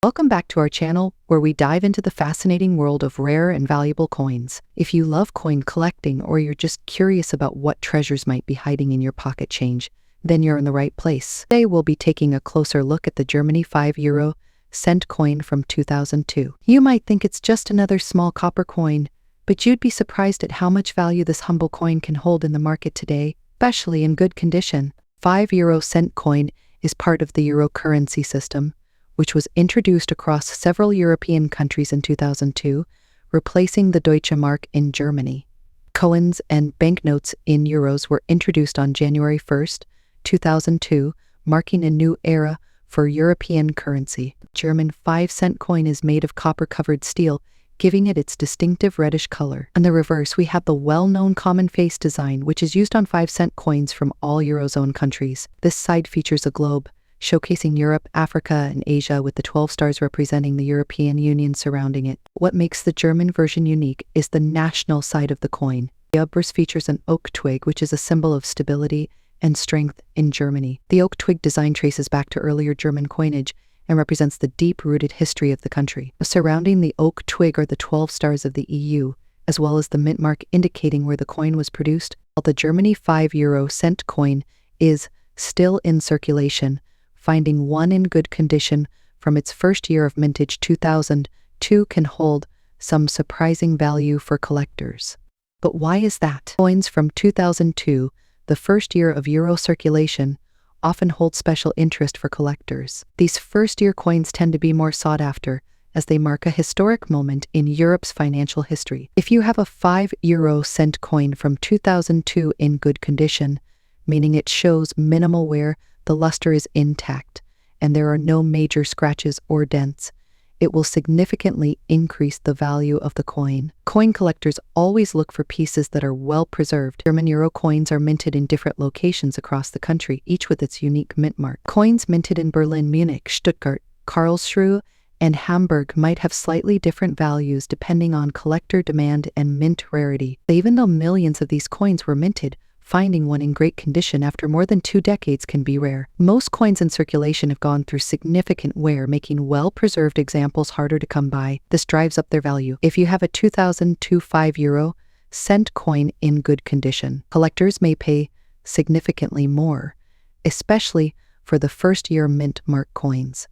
Welcome back to our channel, where we dive into the fascinating world of rare and valuable coins. If you love coin collecting or you're just curious about what treasures might be hiding in your pocket change, then you're in the right place. Today we'll be taking a closer look at the Germany €5 cent coin from 2002. You might think it's just another small copper coin, but you'd be surprised at how much value this humble coin can hold in the market today, especially in good condition. €5 cent coin is part of the euro currency system, which was introduced across several European countries in 2002, replacing the Deutsche Mark in Germany. Coins and banknotes in euros were introduced on January 1st, 2002, marking a new era for European currency. German 5-cent coin is made of copper-covered steel, giving it its distinctive reddish color. On the reverse, we have the well-known common face design, which is used on 5-cent coins from all Eurozone countries. This side features a globe, showcasing Europe, Africa, and Asia, with the 12 stars representing the European Union surrounding it. What makes the German version unique is the national side of the coin. The obverse features an oak twig, which is a symbol of stability and strength in Germany. The oak twig design traces back to earlier German coinage and represents the deep-rooted history of the country. Surrounding the oak twig are the 12 stars of the EU, as well as the mint mark indicating where the coin was produced. While the Germany €5 cent coin is still in circulation, finding one in good condition from its first year of mintage 2002 can hold some surprising value for collectors. But why is that? Coins from 2002, the first year of euro circulation, often hold special interest for collectors. These first-year coins tend to be more sought after, as they mark a historic moment in Europe's financial history. If you have a €5 cent coin from 2002 in good condition, meaning it shows minimal wear, the luster is intact, and there are no major scratches or dents, it will significantly increase the value of the coin. Coin collectors always look for pieces that are well preserved. German euro coins are minted in different locations across the country, each with its unique mint mark. Coins minted in Berlin, Munich, Stuttgart, Karlsruhe, and Hamburg might have slightly different values depending on collector demand and mint rarity. Even though millions of these coins were minted, finding one in great condition after more than 2 decades can be rare. Most coins in circulation have gone through significant wear, making well-preserved examples harder to come by. This drives up their value. If you have a 2002 €5 cent coin in good condition, collectors may pay significantly more, especially for the first-year mint mark coins.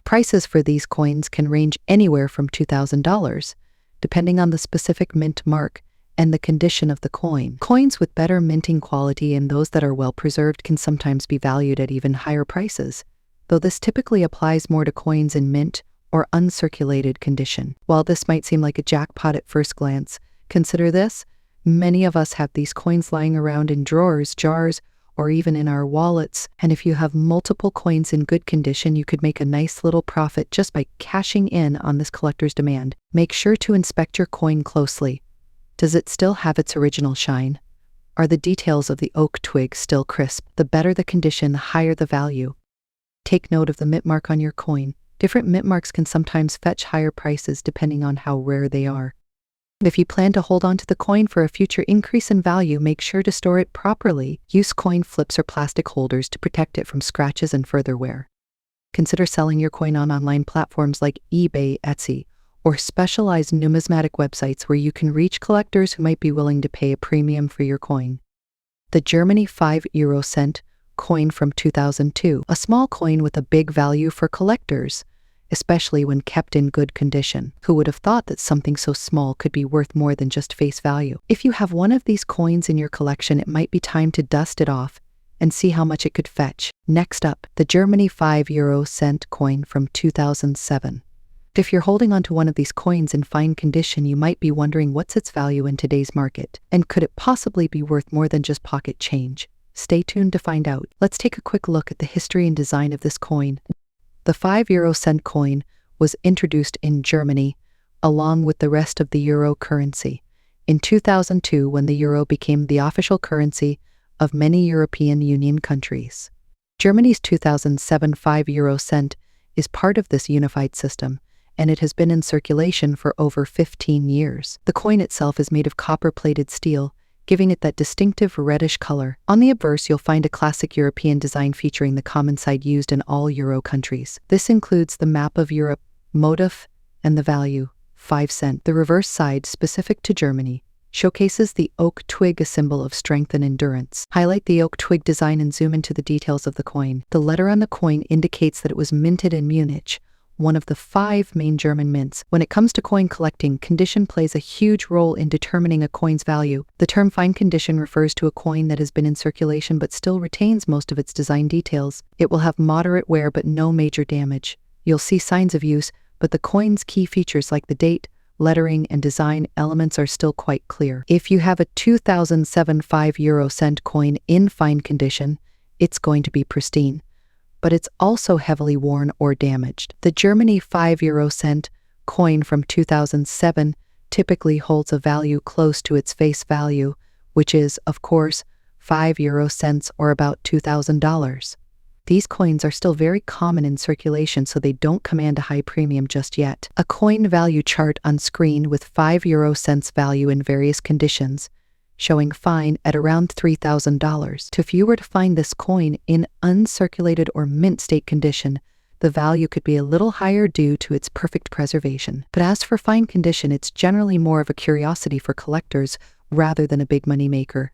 Prices for these coins can range anywhere from $2,000, depending on the specific mint mark and the condition of the coin. Coins with better minting quality and those that are well preserved can sometimes be valued at even higher prices, though this typically applies more to coins in mint or uncirculated condition. While this might seem like a jackpot at first glance, consider this: many of us have these coins lying around in drawers, jars, or even in our wallets, and if you have multiple coins in good condition, you could make a nice little profit just by cashing in on this collector's demand. Make sure to inspect your coin closely. Does it still have its original shine? Are the details of the oak twig still crisp? The better the condition, the higher the value. Take note of the mint mark on your coin. Different mint marks can sometimes fetch higher prices depending on how rare they are. If you plan to hold on to the coin for a future increase in value, make sure to store it properly. Use coin flips or plastic holders to protect it from scratches and further wear. Consider selling your coin on online platforms like eBay, Etsy, or specialized numismatic websites where you can reach collectors who might be willing to pay a premium for your coin. The Germany €5 cent coin from 2002, a small coin with a big value for collectors, especially when kept in good condition. Who would have thought that something so small could be worth more than just face value? If you have one of these coins in your collection, it might be time to dust it off and see how much it could fetch. Next up, the Germany €5 cent coin from 2007. If you're holding onto one of these coins in fine condition, you might be wondering what's its value in today's market, and could it possibly be worth more than just pocket change? Stay tuned to find out. Let's take a quick look at the history and design of this coin. The €5 cent coin was introduced in Germany, along with the rest of the euro currency, in 2002 when the euro became the official currency of many European Union countries. Germany's 2007 €5 cent is part of this unified system, and it has been in circulation for over 15 years. The coin itself is made of copper-plated steel, giving it that distinctive reddish color. On the obverse, you'll find a classic European design featuring the common side used in all Euro countries. This includes the map of Europe, motif, and the value, 5 cent. The reverse side, specific to Germany, showcases the oak twig, a symbol of strength and endurance. Highlight the oak twig design and zoom into the details of the coin. The letter on the coin indicates that it was minted in Munich, one of the 5 main German mints. When it comes to coin collecting, condition plays a huge role in determining a coin's value. The term fine condition refers to a coin that has been in circulation but still retains most of its design details. It will have moderate wear but no major damage. You'll see signs of use, but the coin's key features like the date, lettering, and design elements are still quite clear. If you have a 2007 5 cent coin in fine condition, it's going to be pristine, but it's also heavily worn or damaged. The Germany 5 cent coin from 2007 typically holds a value close to its face value, which is, of course, 5 cents or about $2,000. These coins are still very common in circulation, so they don't command a high premium just yet. A coin value chart on screen with 5 cents value in various conditions, showing fine at around $3,000. If you were to find this coin in uncirculated or mint state condition, the value could be a little higher due to its perfect preservation. But as for fine condition, it's generally more of a curiosity for collectors rather than a big money maker.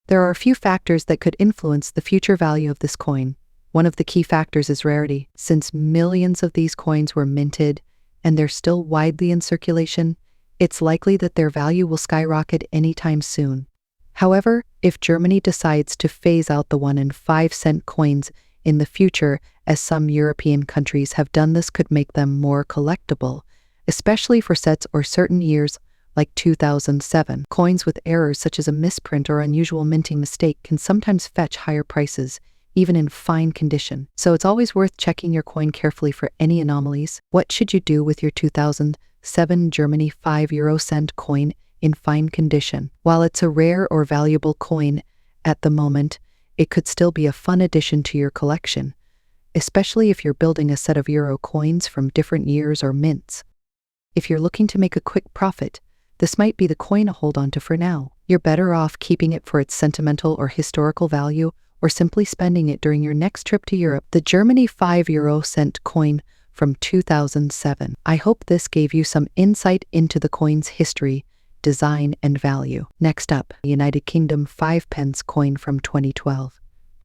There are a few factors that could influence the future value of this coin. One of the key factors is rarity. Since millions of these coins were minted and they're still widely in circulation, it's likely that their value will skyrocket anytime soon. However, if Germany decides to phase out the 1 and 5 cent coins in the future, as some European countries have done, this could make them more collectible, especially for sets or certain years like 2007. Coins with errors such as a misprint or unusual minting mistake can sometimes fetch higher prices, even in fine condition. So it's always worth checking your coin carefully for any anomalies. What should you do with your 2007 Germany 5 cent coin in fine condition? While it's a rare or valuable coin at the moment, it could still be a fun addition to your collection, especially if you're building a set of euro coins from different years or mints. If you're looking to make a quick profit, this might be the coin to hold on to for now. You're better off keeping it for its sentimental or historical value, or simply spending it during your next trip to Europe. The Germany 5 cent coin from 2007. I hope this gave you some insight into the coin's history, design, and value. Next up, the United Kingdom 5 pence coin from 2012.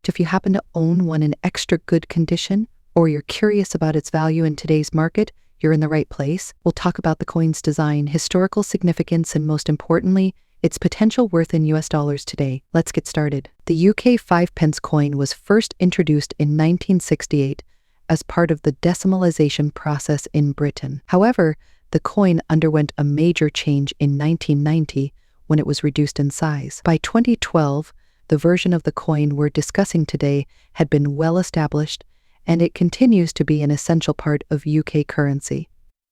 If you happen to own one in extra good condition, or you're curious about its value in today's market, you're in the right place. We'll talk about the coin's design, historical significance, and most importantly, its potential worth in US dollars today. Let's get started. The UK 5 pence coin was first introduced in 1968 as part of the decimalization process in Britain. However, the coin underwent a major change in 1990 when it was reduced in size. By 2012, the version of the coin we're discussing today had been well established, and it continues to be an essential part of UK currency.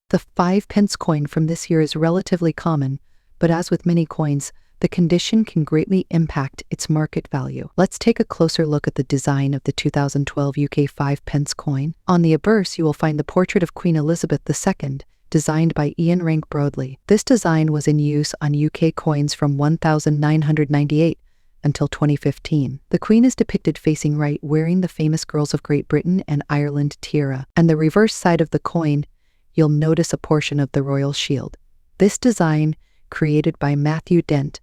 The 5 pence coin from this year is relatively common, but as with many coins, the condition can greatly impact its market value. Let's take a closer look at the design of the 2012 UK 5 pence coin. On the obverse, you will find the portrait of Queen Elizabeth II, designed by Ian Rank Broadley. This design was in use on UK coins from 1998 until 2015. The Queen is depicted facing right, wearing the famous Girls of Great Britain and Ireland tiara. On the reverse side of the coin, you'll notice a portion of the royal shield. This design, created by Matthew Dent,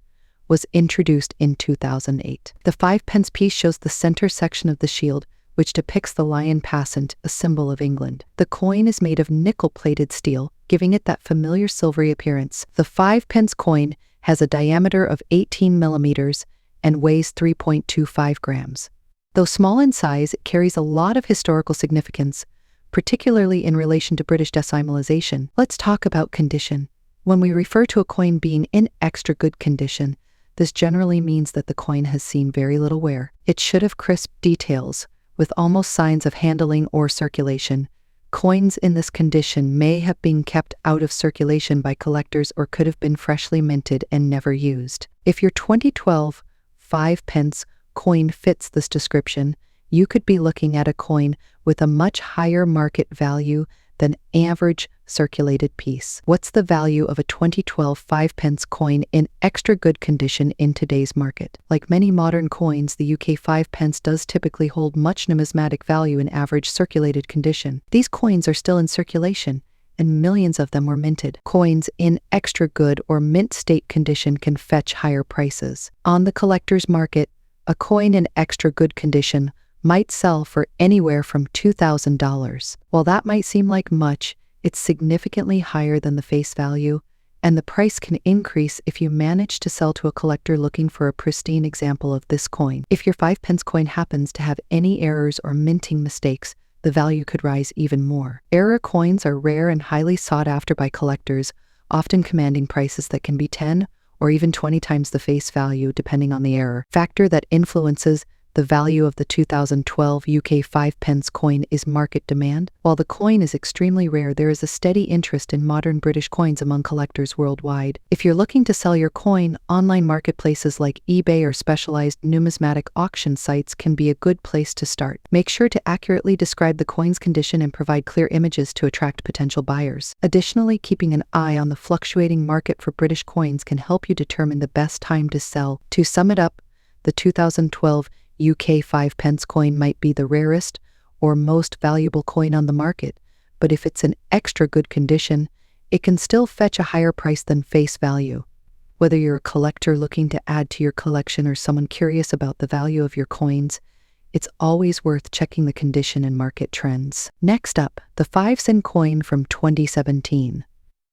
was introduced in 2008. The 5 pence piece shows the center section of the shield, which depicts the lion passant, a symbol of England. The coin is made of nickel-plated steel, giving it that familiar silvery appearance. The 5 pence coin has a diameter of 18 millimeters and weighs 3.25 grams. Though small in size, it carries a lot of historical significance, particularly in relation to British decimalization. Let's talk about condition. When we refer to a coin being in extra good condition, this generally means that the coin has seen very little wear. It should have crisp details, with almost signs of handling or circulation. Coins in this condition may have been kept out of circulation by collectors or could have been freshly minted and never used. If your 2012 5 pence coin fits this description, you could be looking at a coin with a much higher market value than average circulated piece. What's the value of a 2012 5 pence coin in extra good condition in today's market? Like many modern coins, the UK 5 pence does typically hold much numismatic value in average circulated condition. These coins are still in circulation, and millions of them were minted. Coins in extra good or mint state condition can fetch higher prices. On the collector's market, a coin in extra good condition might sell for anywhere from $2,000. While that might seem like much, it's significantly higher than the face value, and the price can increase if you manage to sell to a collector looking for a pristine example of this coin. If your 5 pence coin happens to have any errors or minting mistakes, the value could rise even more. Error coins are rare and highly sought after by collectors, often commanding prices that can be 10 or even 20 times the face value depending on the error. Factor that influences the value of the 2012 UK 5 pence coin is market demand. While the coin is extremely rare, there is a steady interest in modern British coins among collectors worldwide. If you're looking to sell your coin, online marketplaces like eBay or specialized numismatic auction sites can be a good place to start. Make sure to accurately describe the coin's condition and provide clear images to attract potential buyers. Additionally, keeping an eye on the fluctuating market for British coins can help you determine the best time to sell. To sum it up, the 2012 UK 5 pence coin might be the rarest or most valuable coin on the market, but if it's in extra good condition, it can still fetch a higher price than face value. Whether you're a collector looking to add to your collection or someone curious about the value of your coins, it's always worth checking the condition and market trends. Next up, the 5 cent coin from 2017.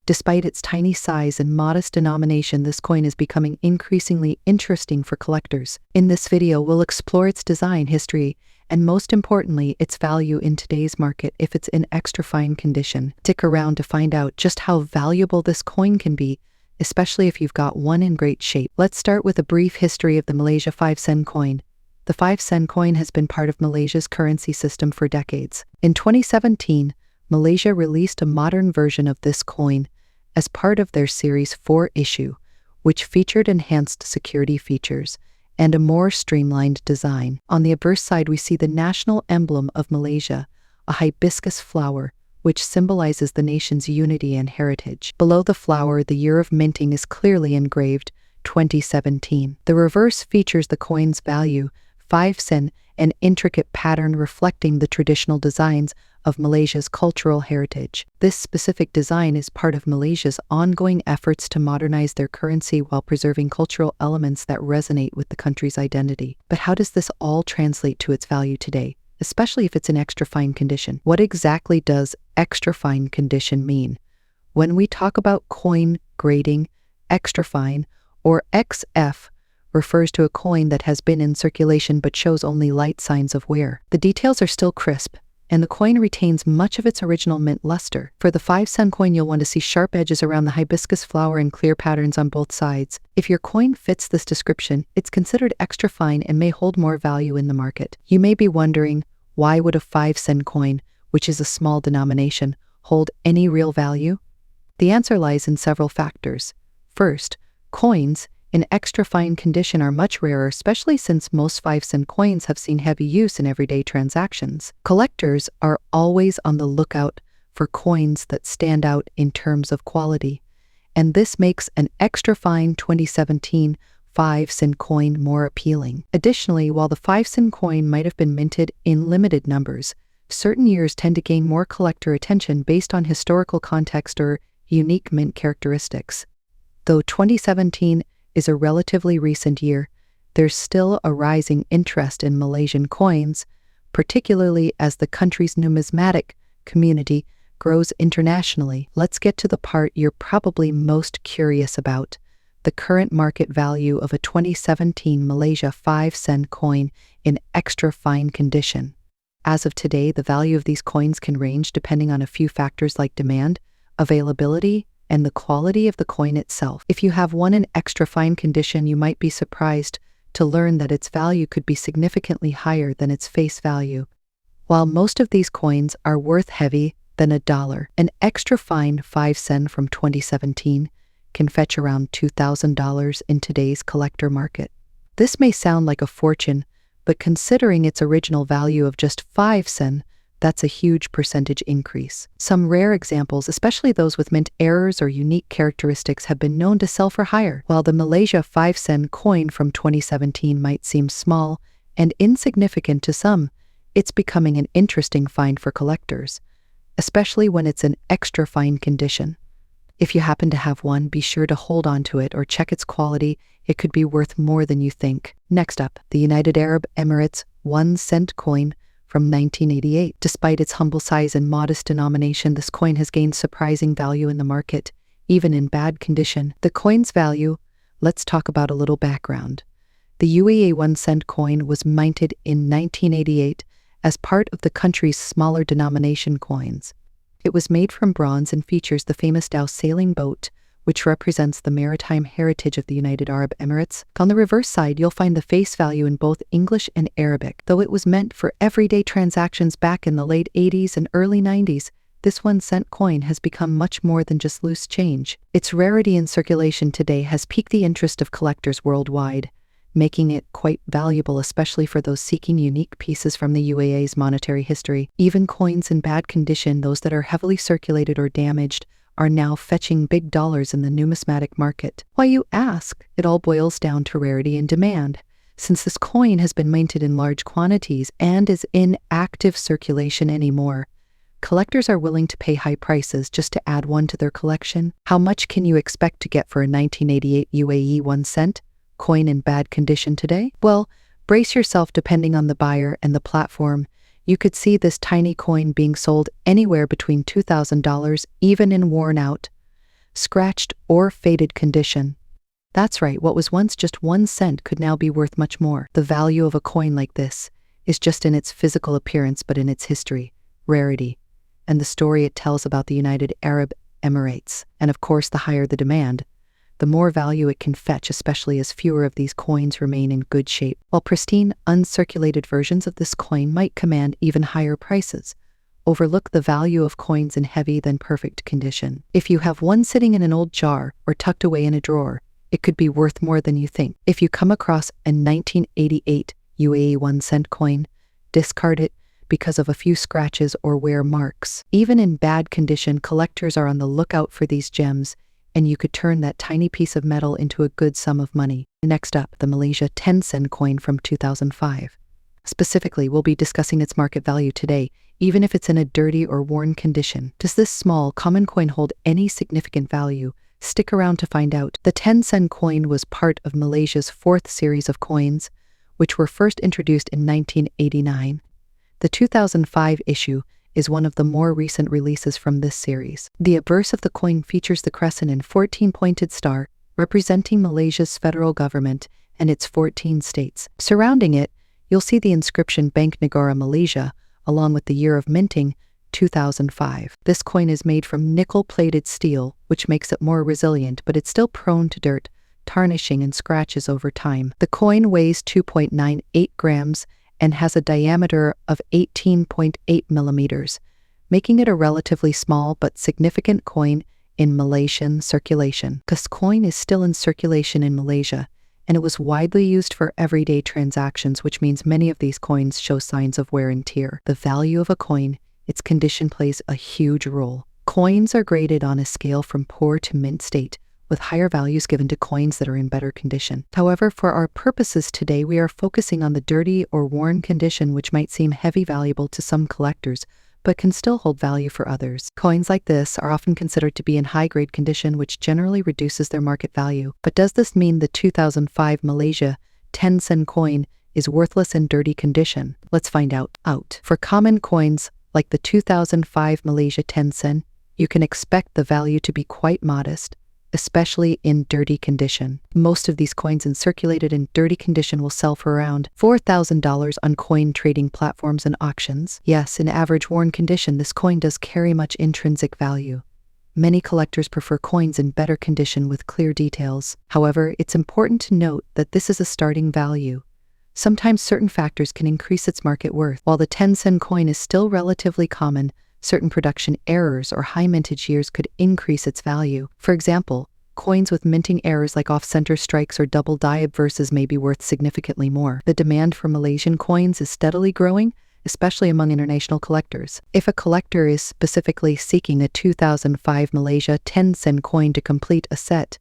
Despite its tiny size and modest denomination, this coin is becoming increasingly interesting for collectors. In this video, we'll explore its design, history, and most importantly, its value in today's market if it's in extra fine condition. Stick around to find out just how valuable this coin can be, especially if you've got one in great shape. Let's start with a brief history of the Malaysia 5 cent coin. The 5 cent coin has been part of Malaysia's currency system for decades. In 2017, Malaysia released a modern version of this coin as part of their Series 4 issue, which featured enhanced security features and a more streamlined design. On the obverse side, we see the national emblem of Malaysia, a hibiscus flower, which symbolizes the nation's unity and heritage. Below the flower, the year of minting is clearly engraved, 2017. The reverse features the coin's value, 5 sen, an intricate pattern reflecting the traditional designs of Malaysia's cultural heritage. This specific design is part of Malaysia's ongoing efforts to modernize their currency while preserving cultural elements that resonate with the country's identity. But how does this all translate to its value today, especially if it's in extra fine condition? What exactly does extra fine condition mean? When we talk about coin grading, extra fine, or XF, refers to a coin that has been in circulation but shows only light signs of wear. The details are still crisp, and the coin retains much of its original mint luster. For the 5 cent coin, you'll want to see sharp edges around the hibiscus flower and clear patterns on both sides. If your coin fits this description, it's considered extra fine and may hold more value in the market. You may be wondering, why would a 5 cent coin, which is a small denomination, hold any real value? The answer lies in several factors. First, coins in extra fine condition are much rarer, especially since most 5 cent coins have seen heavy use in everyday transactions. Collectors are always on the lookout for coins that stand out in terms of quality, and this makes an extra fine 2017 5 cent coin more appealing. Additionally, while the 5 cent coin might have been minted in limited numbers, certain years tend to gain more collector attention based on historical context or unique mint characteristics. Though 2017 is a relatively recent year, there's still a rising interest in Malaysian coins, particularly as the country's numismatic community grows internationally. Let's get to the part you're probably most curious about: the current market value of a 2017 Malaysia 5 cent coin in extra fine condition. As of today, the value of these coins can range depending on a few factors like demand, availability, and the quality of the coin itself. If you have one in extra fine condition, you might be surprised to learn that its value could be significantly higher than its face value. While most of these coins are worth heavy than $1, an extra fine 5 cent from 2017 can fetch around $2,000 in today's collector market. This may sound like a fortune, but considering its original value of just 5 cent, that's a huge percentage increase. Some rare examples, especially those with mint errors or unique characteristics, have been known to sell for higher. While the Malaysia 5 cent coin from 2017 might seem small and insignificant to some, it's becoming an interesting find for collectors. especially when it's in extra fine condition. If you happen to have one, be sure to hold on to it or check its quality. It could be worth more than you think. Next up, the United Arab Emirates 1-cent coin from 1988. Despite its humble size and modest denomination, this coin has gained surprising value in the market, even in bad condition. The coin's value, let's talk about a little background. The UAE 1-cent coin was minted in 1988 as part of the country's smaller denomination coins. It was made from bronze and features the famous Dhow sailing boat, which represents the maritime heritage of the United Arab Emirates. On the reverse side, you'll find the face value in both English and Arabic. Though it was meant for everyday transactions back in the late 80s and early 90s, this 1-cent coin has become much more than just loose change. Its rarity in circulation today has piqued the interest of collectors worldwide, making it quite valuable, especially for those seeking unique pieces from the UAE's monetary history. Even coins in bad condition, those that are heavily circulated or damaged, are now fetching big dollars in the numismatic market. Why, you ask? It all boils down to rarity and demand. Since this coin has been minted in large quantities and is in active circulation anymore, collectors are willing to pay high prices just to add one to their collection. How much can you expect to get for a 1988 UAE 1-cent coin in bad condition today? Well, brace yourself depending on the buyer and the platform. You could see this tiny coin being sold anywhere between $2,000, even in worn out, scratched, or faded condition. That's right, what was once just 1 cent could now be worth much more. The value of a coin like this is just in its physical appearance, but in its history, rarity, and the story it tells about the United Arab Emirates. And of course, the higher the demand, the more value it can fetch, especially as fewer of these coins remain in good shape. While pristine, uncirculated versions of this coin might command even higher prices, overlook the value of coins in heavy than perfect condition. If you have one sitting in an old jar or tucked away in a drawer, it could be worth more than you think. If you come across a 1988 UAE 1-cent coin, discard it because of a few scratches or wear marks. Even in bad condition, collectors are on the lookout for these gems, and you could turn that tiny piece of metal into a good sum of money. Next up, the Malaysia 10-cent coin from 2005. Specifically, we'll be discussing its market value today, even if it's in a dirty or worn condition. Does this small, common coin hold any significant value? Stick around to find out. The 10-cent coin was part of Malaysia's 4th series of coins, which were first introduced in 1989. The 2005 issue is one of the more recent releases from this series. The obverse of the coin features the crescent and 14-pointed star, representing Malaysia's federal government and its 14 states. Surrounding it, you'll see the inscription Bank Negara Malaysia, along with the year of minting, 2005. This coin is made from nickel-plated steel, which makes it more resilient, but it's still prone to dirt, tarnishing, and scratches over time. The coin weighs 2.98 grams and has a diameter of 18.8 millimeters, making it a relatively small but significant coin in Malaysian circulation. This coin is still in circulation in Malaysia, and it was widely used for everyday transactions, which means many of these coins show signs of wear and tear. The value of a coin, its condition plays a huge role. Coins are graded on a scale from poor to mint state, with higher values given to coins that are in better condition. However, for our purposes today, we are focusing on the dirty or worn condition, which might seem heavy valuable to some collectors, but can still hold value for others. Coins like this are often considered to be in high-grade condition, which generally reduces their market value. But does this mean the 2005 Malaysia 10-cent coin is worthless in dirty condition? Let's find out. For common coins like the 2005 Malaysia 10-cent, you can expect the value to be quite modest, especially in dirty condition. Most of these coins circulated in dirty condition will sell for around $4,000 on coin trading platforms and auctions. Yes, in average worn condition, this coin does carry much intrinsic value. Many collectors prefer coins in better condition with clear details. However, it's important to note that this is a starting value. Sometimes certain factors can increase its market worth. While the 10-cent coin is still relatively common, certain production errors or high mintage years could increase its value. For example, coins with minting errors like off-center strikes or double die obverses may be worth significantly more. The demand for Malaysian coins is steadily growing, especially among international collectors. If a collector is specifically seeking a 2005 Malaysia 10-cent coin to complete a set,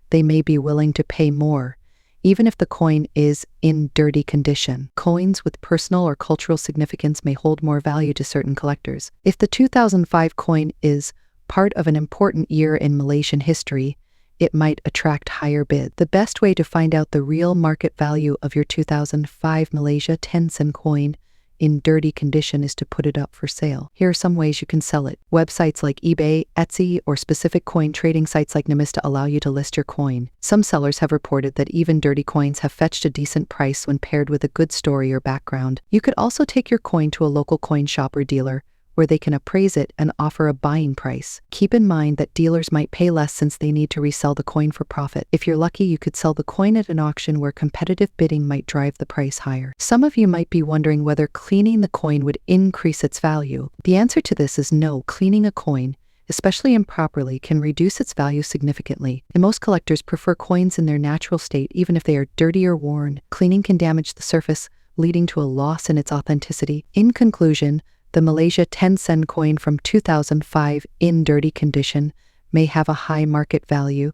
they may be willing to pay more. even if the coin is in dirty condition. Coins with personal or cultural significance may hold more value to certain collectors. If the 2005 coin is part of an important year in Malaysian history, it might attract higher bids. The best way to find out the real market value of your 2005 Malaysia 10-cent coin in dirty condition is to put it up for sale. Here are some ways you can sell it. Websites like eBay, Etsy, or specific coin trading sites like Namista allow you to list your coin. Some sellers have reported that even dirty coins have fetched a decent price when paired with a good story or background. You could also take your coin to a local coin shop or dealer, where they can appraise it and offer a buying price. Keep in mind that dealers might pay less since they need to resell the coin for profit. If you're lucky, you could sell the coin at an auction where competitive bidding might drive the price higher. Some of you might be wondering whether cleaning the coin would increase its value. The answer to this is no. Cleaning a coin, especially improperly, can reduce its value significantly. And most collectors prefer coins in their natural state even if they are dirty or worn. Cleaning can damage the surface, leading to a loss in its authenticity. In conclusion, the Malaysia 10-cent coin from 2005 in dirty condition may have a high market value,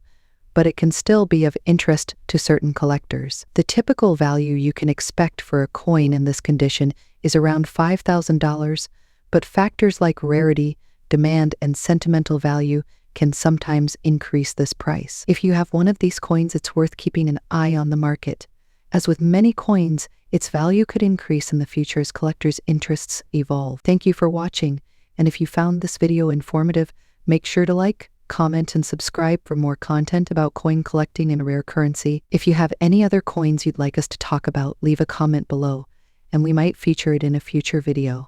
but it can still be of interest to certain collectors. The typical value you can expect for a coin in this condition is around $5,000, but factors like rarity, demand, and sentimental value can sometimes increase this price. If you have one of these coins, it's worth keeping an eye on the market. As with many coins, its value could increase in the future as collectors' interests evolve. Thank you for watching, and if you found this video informative, make sure to like, comment, and subscribe for more content about coin collecting and rare currency. If you have any other coins you'd like us to talk about, leave a comment below, and we might feature it in a future video.